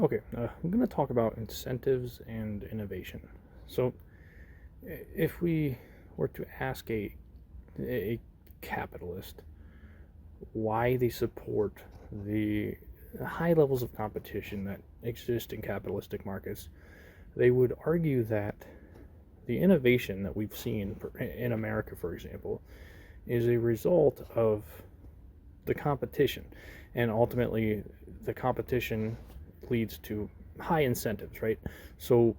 Okay, I'm going to talk about incentives and innovation. So, if we were to ask a capitalist why they support the high levels of competition that exist in capitalistic markets, they would argue that the innovation that we've seen in America, for example, is a result of the competition. And ultimately, the competition leads to high incentives, right? So,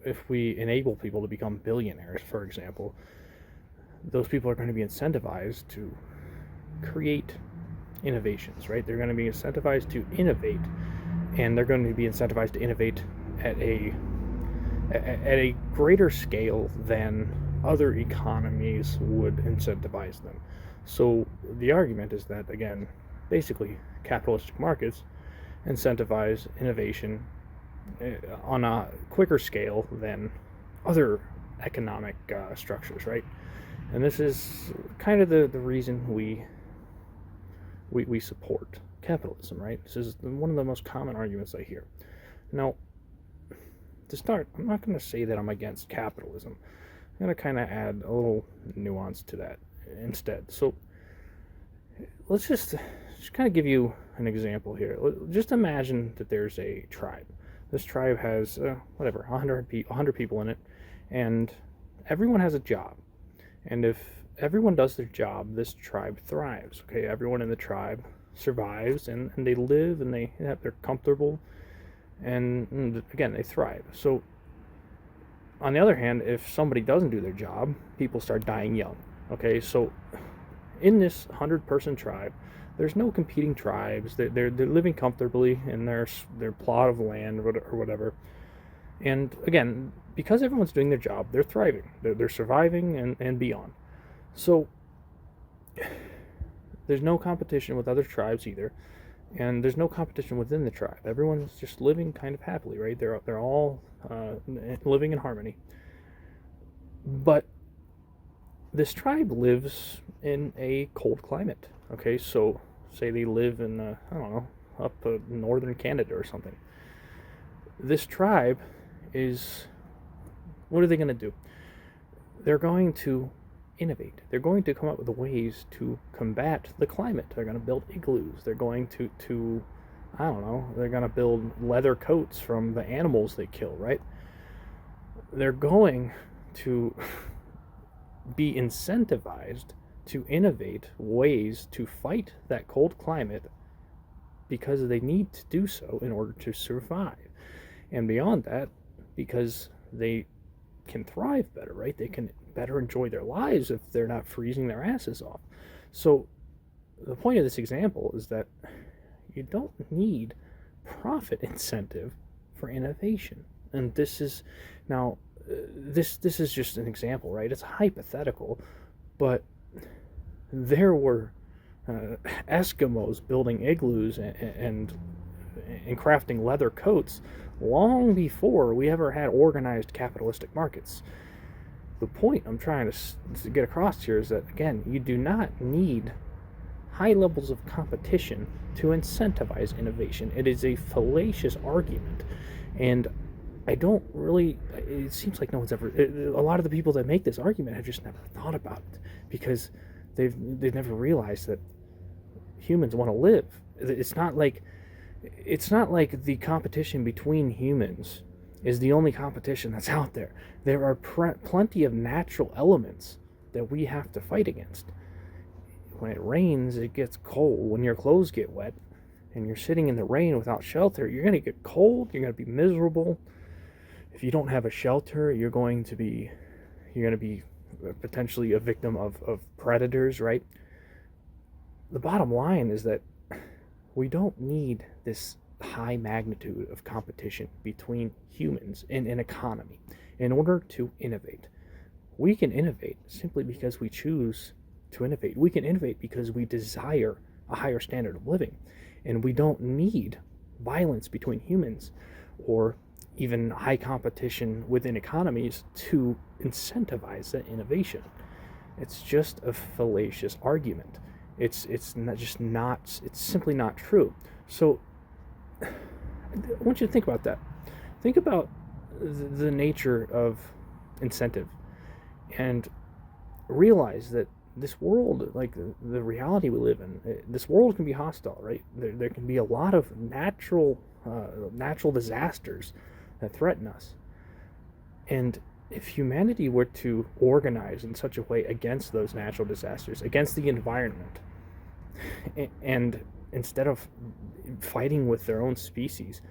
if we enable people to become billionaires, for example, those people are going to be incentivized to create innovations, right? They're going to be incentivized to innovate, and they're going to be incentivized to innovate at a greater scale than other economies would incentivize them. So the argument is that, again, basically capitalistic markets incentivize innovation on a quicker scale than other economic structures, right? And this is kind of the reason we support capitalism, right? This is one of the most common arguments I hear. Now, to start, I'm not going to say that I'm against capitalism. I'm going to kind of add a little nuance to that instead. So let's just kind of give you an example here. Just imagine that there's a tribe. This tribe has whatever 100 people in it, and everyone has a job. And if everyone does their job, this tribe thrives. Okay, everyone in the tribe survives, and they live, and they're comfortable, and again they thrive. So on the other hand, if somebody doesn't do their job, people start dying young. Okay, so in this 100-person tribe, there's no competing tribes. They're living comfortably in their plot of land or whatever. And again, because everyone's doing their job, they're thriving. They're surviving and beyond. So there's no competition with other tribes either, and there's no competition within the tribe. Everyone's just living kind of happily, right? They're all living in harmony. But this tribe lives in a cold climate. Okay, so say they live in I don't know, up northern Canada or something. This tribe is, what are they going to do? They're going to innovate. They're going to come up with ways to combat the climate. They're going to build igloos. They're going to I don't know, they're going to build leather coats from the animals they kill, right? They're going to be incentivized to innovate ways to fight that cold climate because they need to do so in order to survive. And beyond that, because they can thrive better, right? They can better enjoy their lives if they're not freezing their asses off. So the point of this example is that you don't need profit incentive for innovation. And this is now this is just an example, right? It's hypothetical, but there were Eskimos building igloos and crafting leather coats long before we ever had organized capitalistic markets. The point I'm trying to get across here is that, again, you do not need high levels of competition to incentivize innovation. It is a fallacious argument, and I don't really, it seems like no one's ever, a lot of the people that make this argument have just never thought about it, because they've never realized that humans want to live. It's not like the competition between humans is the only competition that's out there. There are plenty of natural elements that we have to fight against. When it rains, it gets cold. When your clothes get wet and you're sitting in the rain without shelter, you're going to get cold, you're going to be miserable. If you don't have a shelter, you're going to be potentially a victim of predators, right? The bottom line is that we don't need this high magnitude of competition between humans in an economy in order to innovate. We can innovate simply because we choose to innovate. We can innovate because we desire a higher standard of living, and we don't need violence between humans or even high competition within economies to incentivize that innovation. It's just a fallacious argument. It's simply not true. So I want you to think about that. Think about the nature of incentive, and realize that this world, like the reality we live in, this world can be hostile, right? There can be a lot of natural disasters that threaten us. And if humanity were to organize in such a way against those natural disasters, against the environment, and instead of fighting with their own species,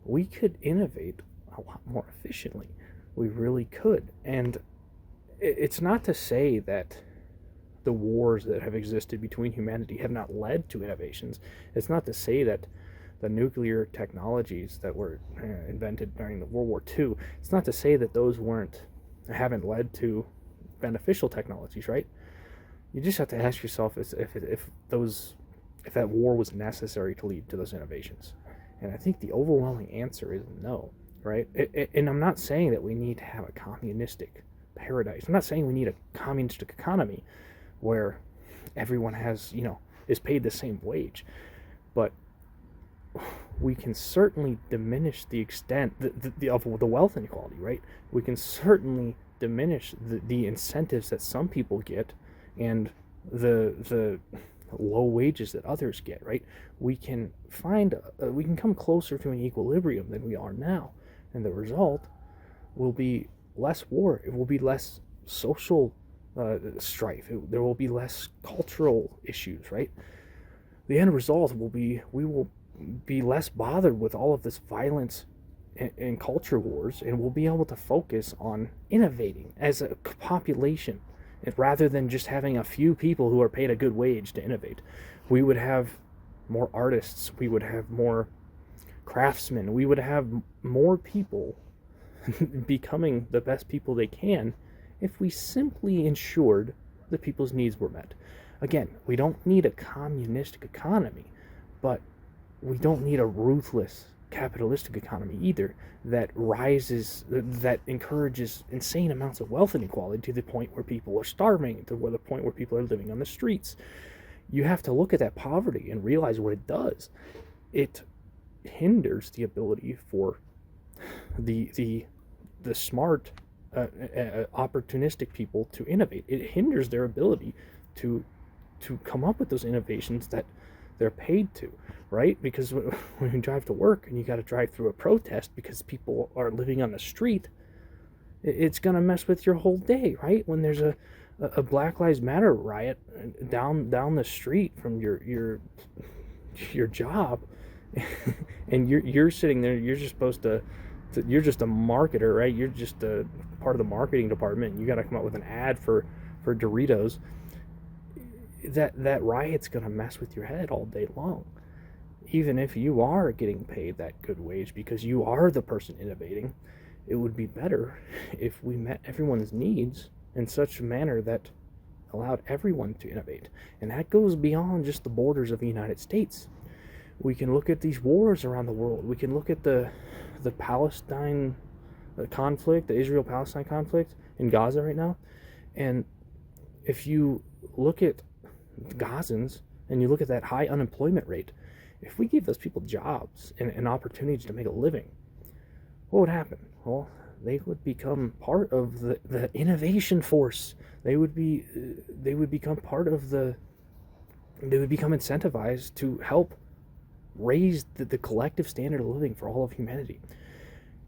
we could innovate a lot more efficiently. We really could. And it's not to say that the wars that have existed between humanity have not led to innovations. It's not to say that the nuclear technologies that were invented during the World War II, it's not to say that those haven't led to beneficial technologies, right? You just have to ask yourself if that war was necessary to lead to those innovations. And I think the overwhelming answer is no, right? And I'm not saying that we need to have a communistic paradise. I'm not saying we need a communistic economy where everyone is paid the same wage, but we can certainly diminish the extent of the wealth inequality, right? We can certainly diminish the incentives that some people get and the low wages that others get, right? We can come closer to an equilibrium than we are now, and the result will be less war. It will be less social strife. There will be less cultural issues, right? The end result will be we will be less bothered with all of this violence and culture wars, and we'll be able to focus on innovating as a population rather than just having a few people who are paid a good wage to innovate. We would have more artists, we would have more craftsmen, we would have more people becoming the best people they can if we simply ensured that people's needs were met. Again, we don't need a communistic economy, but we don't need a ruthless capitalistic economy either that encourages insane amounts of wealth inequality to the point where people are starving, to the point where people are living on the streets. You have to look at that poverty and realize what it does. It hinders the ability for the smart, opportunistic people to innovate. It hinders their ability to come up with those innovations that they're paid to, right? Because when you drive to work and you got to drive through a protest because people are living on the street, it's gonna mess with your whole day, right? When there's a Black Lives Matter riot down the street from your job, and you're sitting there, you're just supposed to you're just a marketer, right? You're just a part of the marketing department. You got to come up with an ad for Doritos. That riot's gonna mess with your head all day long, even if you are getting paid that good wage because you are the person innovating. It would be better if we met everyone's needs in such a manner that allowed everyone to innovate, and that goes beyond just the borders of the United States. We can look at these wars around the world. We can look at the Palestine conflict, the Israel-Palestine conflict in Gaza right now, and if you look at Gazans and you look at that high unemployment rate, if we gave those people jobs and opportunities to make a living, what would happen? Well, they would become part of the innovation force. They would become part of they would become incentivized to help raise the collective standard of living for all of humanity.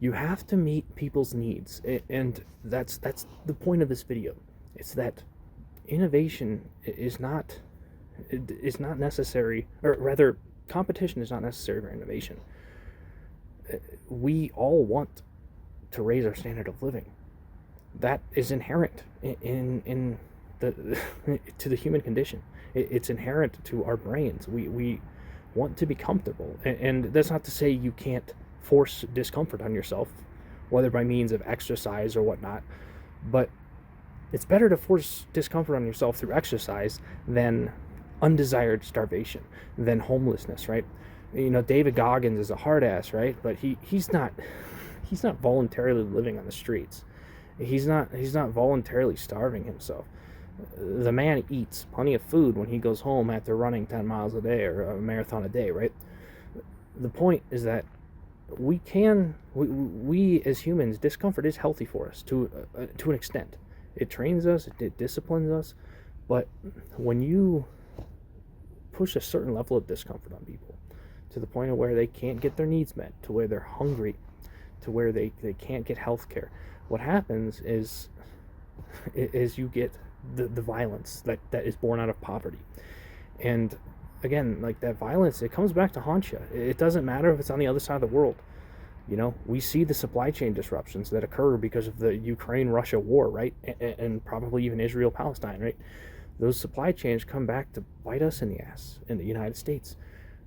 You have to meet people's needs, and that's the point of this video. It's that innovation is not necessary, or rather, competition is not necessary for innovation. We all want to raise our standard of living. That is inherent in to the human condition. It's inherent to our brains. We want to be comfortable, and that's not to say you can't force discomfort on yourself, whether by means of exercise or whatnot, but it's better to force discomfort on yourself through exercise than undesired starvation, than homelessness, right? David Goggins is a hard ass, right? But he's not voluntarily living on the streets. He's not voluntarily starving himself. The man eats plenty of food when he goes home after running 10 miles a day or a marathon a day, right? The point is that we as humans, discomfort is healthy for us to an extent. It trains us, it disciplines us, but when you push a certain level of discomfort on people to the point of where they can't get their needs met, to where they're hungry, to where they can't get health care, what happens is you get the violence that is born out of poverty. And again, like, that violence, it comes back to haunt you. It doesn't matter if it's on the other side of the world. We see the supply chain disruptions that occur because of the Ukraine-Russia war, right? And probably even Israel-Palestine, right? Those supply chains come back to bite us in the ass in the United States.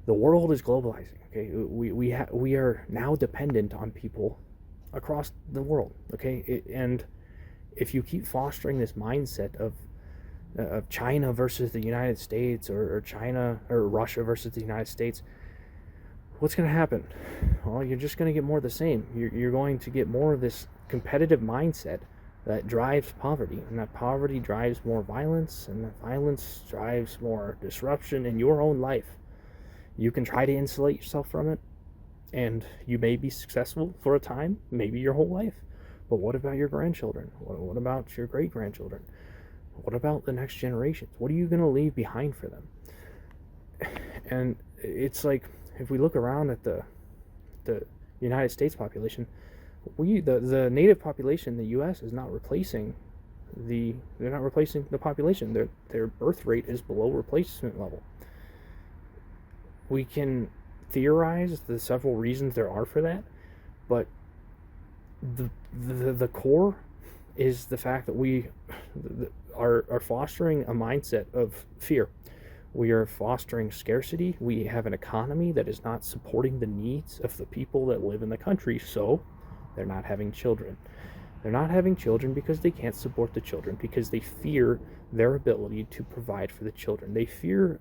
The world is globalizing, okay? We are now dependent on people across the world, okay? And if you keep fostering this mindset of China versus the United States, or China or Russia versus the United States, what's going to happen? Well, you're just going to get more of the same. You're going to get more of this competitive mindset that drives poverty, and that poverty drives more violence, and that violence drives more disruption in your own life. You can try to insulate yourself from it, and you may be successful for a time, maybe your whole life. But what about your grandchildren? What about your great-grandchildren? What about the next generations? What are you going to leave behind for them? And it's like, if we look around at the United States population, the native population in the U.S. is not replacing they're not replacing the population. Their birth rate is below replacement level. We can theorize the several reasons there are for that, but the core is the fact that we are fostering a mindset of fear. We are fostering scarcity. We have an economy that is not supporting the needs of the people that live in the country, so they're not having children. They're not having children because they can't support the children, because they fear their ability to provide for the children. They fear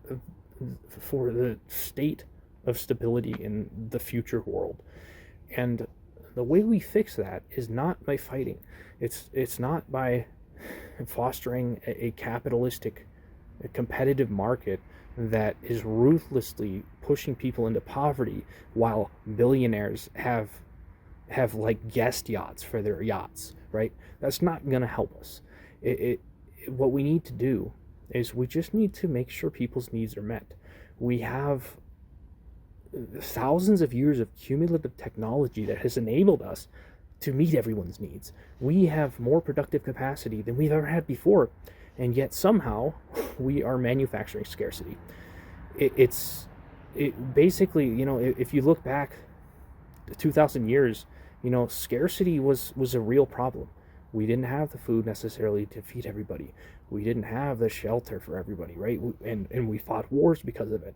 for the state of stability in the future world. And the way we fix that is not by fighting. It's not by fostering a capitalistic, a competitive market that is ruthlessly pushing people into poverty while billionaires have like guest yachts for their yachts, right? That's not going to help us. What we need to do is we just need to make sure people's needs are met. We have thousands of years of cumulative technology that has enabled us to meet everyone's needs. We have more productive capacity than we've ever had before, and yet somehow we are manufacturing scarcity. It basically, if you look back 2,000 years, scarcity was a real problem. We didn't have the food necessarily to feed everybody. We didn't have the shelter for everybody, right? And we fought wars because of it.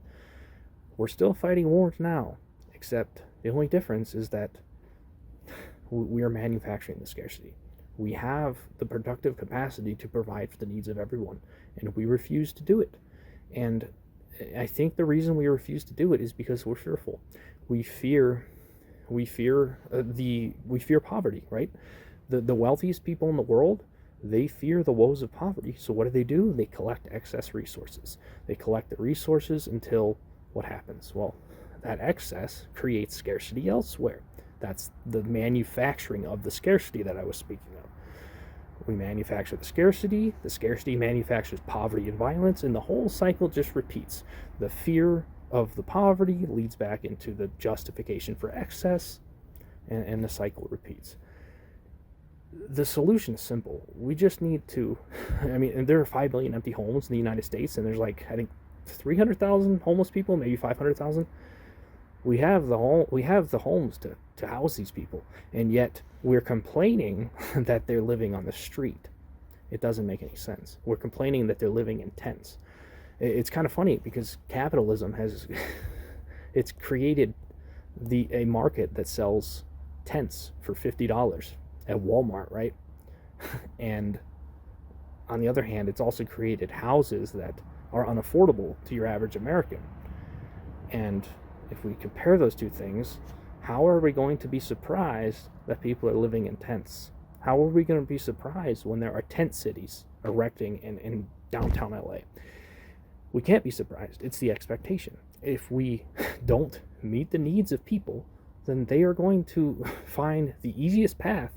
We're still fighting wars now, except the only difference is that we are manufacturing the scarcity. We have the productive capacity to provide for the needs of everyone, and we refuse to do it. And I think the reason we refuse to do it is because we're fearful. We fear poverty, right? The wealthiest people in the world, they fear the woes of poverty. So what do? They collect excess resources. They collect the resources until what happens? Well, that excess creates scarcity elsewhere. That's the manufacturing of the scarcity that I was speaking of. We manufacture the scarcity manufactures poverty and violence, and the whole cycle just repeats. The fear of the poverty leads back into the justification for excess, and the cycle repeats. The solution is simple. We just need to, there are 5 million empty homes in the United States, and there's I think 300,000 homeless people, maybe 500,000. We have the homes to house these people, and yet we're complaining that they're living on the street. It doesn't make any sense. We're complaining that they're living in tents. It's kind of funny because capitalism has it's created a market that sells tents for $50 at Walmart, right? And on the other hand, it's also created houses that are unaffordable to your average American. And if we compare those two things, how are we going to be surprised that people are living in tents? How are we going to be surprised when there are tent cities erecting in downtown LA? We can't be surprised. It's the expectation. If we don't meet the needs of people then they are going to find the easiest path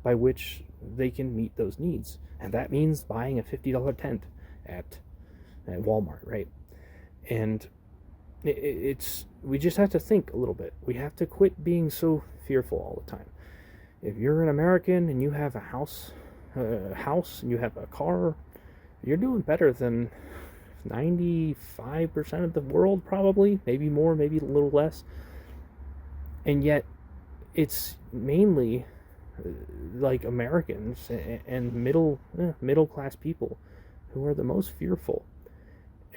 by which they can meet those needs. And that means buying a $50 tent at Walmart, right? And we just have to think a little bit. We have to quit being so fearful all the time. If you're an American and you have a house and you have a car, you're doing better than 95% of the world, probably, maybe more, maybe a little less. And yet it's mainly like Americans and middle class people who are the most fearful.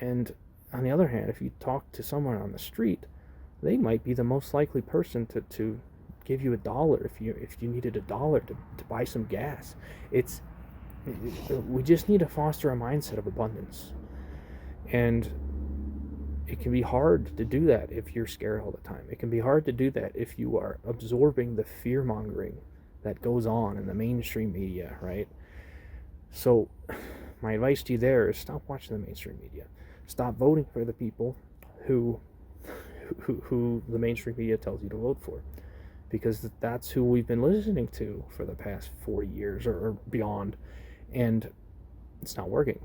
And on the other hand, if you talk to someone on the street, they might be the most likely person to give you $1 if you needed $1 to buy some gas. We just need to foster a mindset of abundance. And it can be hard to do that if you're scared all the time. It can be hard to do that if you are absorbing the fear mongering that goes on in the mainstream media, right? So my advice to you there is stop watching the mainstream media. Stop voting for the people who the mainstream media tells you to vote for, because that's who we've been listening to for the past 40 years or beyond, and it's not working.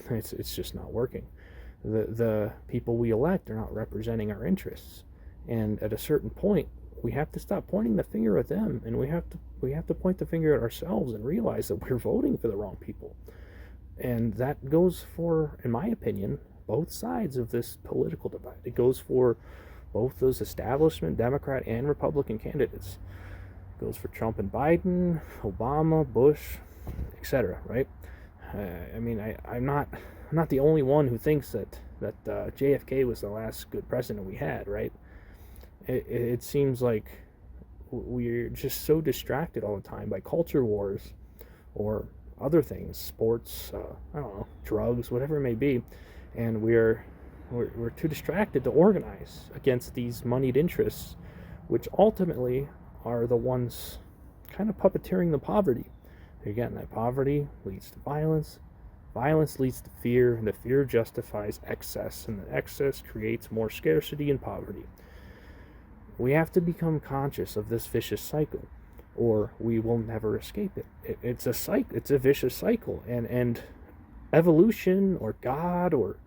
It's just not working. The people we elect are not representing our interests, and at a certain point, we have to stop pointing the finger at them, and we have to point the finger at ourselves and realize that we're voting for the wrong people. And that goes for, in my opinion, both sides of this political divide. It goes for both those establishment Democrat and Republican candidates. It goes for Trump and Biden, Obama, Bush, etc. Right? I'm not the only one who thinks that JFK was the last good president we had. Right? It seems like we're just so distracted all the time by culture wars or other things, sports, I don't know, drugs, whatever it may be, and we're too distracted to organize against these moneyed interests, which ultimately are the ones kind of puppeteering the poverty. Again, that poverty leads to violence, violence leads to fear, and the fear justifies excess, and the excess creates more scarcity and poverty. We have to become conscious of this vicious cycle, or we will never escape it. It's a cycle. It's a vicious cycle, and evolution or God or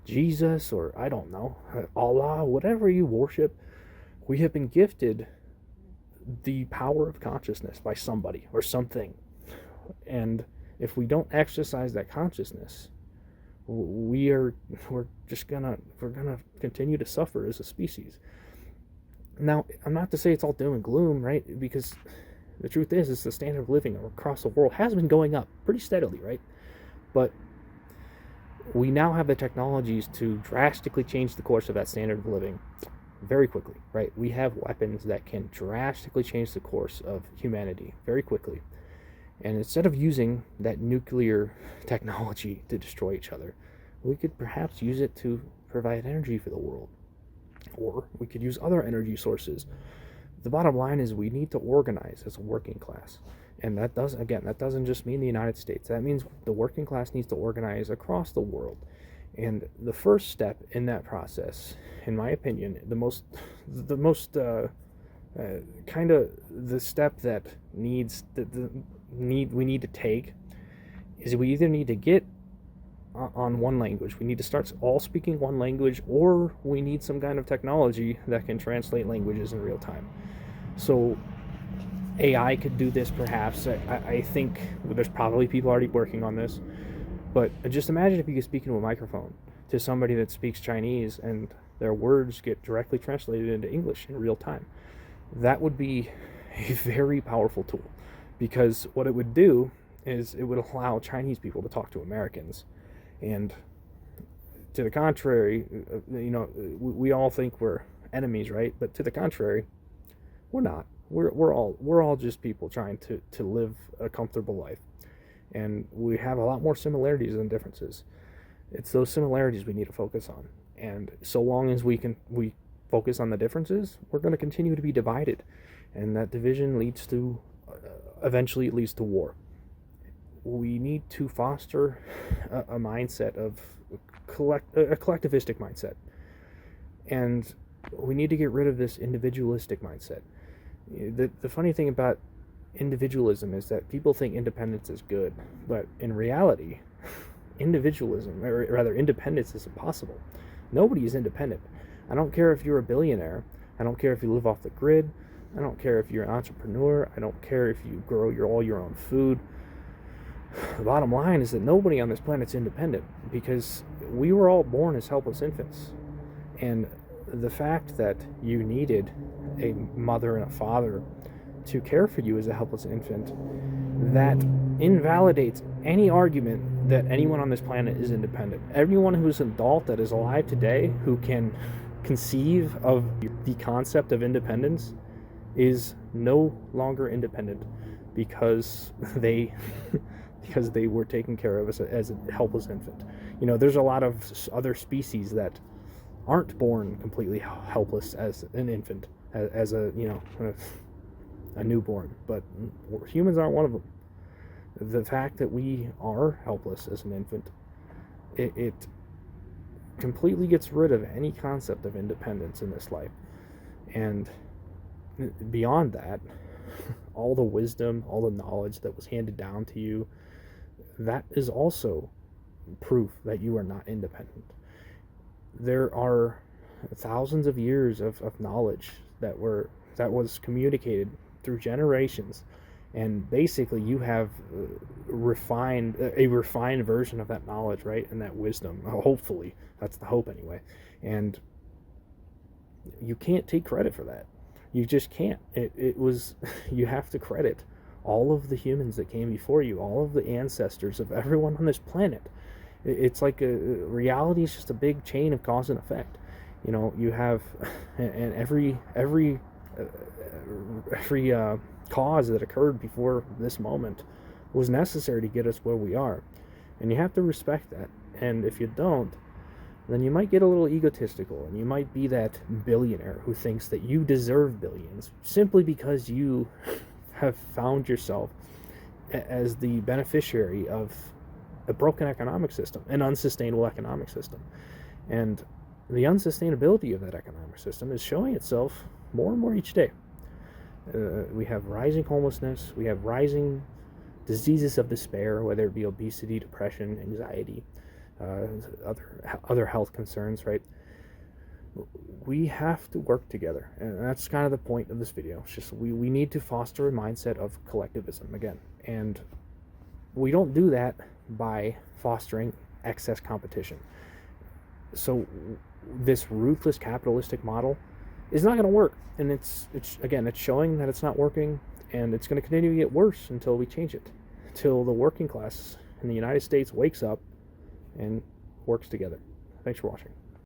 Jesus or I don't know, Allah, whatever you worship, we have been gifted the power of consciousness by somebody or something, and if we don't exercise that consciousness, we're gonna continue to suffer as a species. Now, I'm not to say it's all doom and gloom, right? Because the truth is the standard of living across the world has been going up pretty steadily, right? But we now have the technologies to drastically change the course of that standard of living very quickly, right? We have weapons that can drastically change the course of humanity very quickly. And instead of using that nuclear technology to destroy each other, we could perhaps use it to provide energy for the world. Or we could use other energy sources. The bottom line is we need to organize as a working class. And that doesn't just mean the United States. That means the working class needs to organize across the world. And the first step in that process, in my opinion, the step that we need to take is we either need to get on one language. We need to start all speaking one language, or we need some kind of technology that can translate languages in real time. So AI could do this perhaps. I think there's probably people already working on this. But just imagine if you could speak into a microphone to somebody that speaks Chinese and their words get directly translated into English in real time. That would be a very powerful tool, because what it would do is it would allow Chinese people to talk to Americans. And to the contrary, we all think we're enemies, right? But to the contrary, we're not. We're all just people trying to live a comfortable life. And we have a lot more similarities than differences. It's those similarities we need to focus on. And so long as we focus on the differences, we're going to continue to be divided. And that division leads to, eventually it leads to war. We need to foster a mindset of a collectivistic mindset. And we need to get rid of this individualistic mindset. The funny thing about individualism is that people think independence is good, but in reality, individualism, or rather independence, is impossible. Nobody is independent. I don't care if you're a billionaire. I don't care if you live off the grid. I don't care if you're an entrepreneur. I don't care if you grow all your own food. The bottom line is that nobody on this planet is independent, because we were all born as helpless infants. And the fact that you needed a mother and a father to care for you as a helpless infant, that invalidates any argument that anyone on this planet is independent. Everyone who is an adult that is alive today who can conceive of the concept of independence is no longer independent, because they were taken care of as a helpless infant. There's a lot of other species that aren't born completely helpless as an infant, as a newborn, but humans aren't one of them. The fact that we are helpless as an infant, it completely gets rid of any concept of independence in this life. And beyond that, all the wisdom, all the knowledge that was handed down to you, that is also proof that you are not independent. There are thousands of years of knowledge that was communicated through generations, and basically you have a refined version of that knowledge, right? And that wisdom, hopefully. That's the hope anyway. And you can't take credit for that. You just can't. It was you have to credit all of the humans that came before you, all of the ancestors of everyone on this planet. It's like reality is just a big chain of cause and effect. You have, and every cause that occurred before this moment was necessary to get us where we are, and you have to respect that. And if you don't, then you might get a little egotistical, and you might be that billionaire who thinks that you deserve billions simply because you have found yourself as the beneficiary of a broken economic system, an unsustainable economic system. And the unsustainability of that economic system is showing itself more and more each day. We have rising homelessness, we have rising diseases of despair, whether it be obesity, depression, anxiety, other health concerns, right? We have to work together, and that's kind of the point of this video. It's just we need to foster a mindset of collectivism again, and we don't do that by fostering excess competition. So this ruthless capitalistic model is not going to work, and it's showing that it's not working, and it's going to continue to get worse until we change it, until the working class in the United States wakes up and works together. Thanks for watching.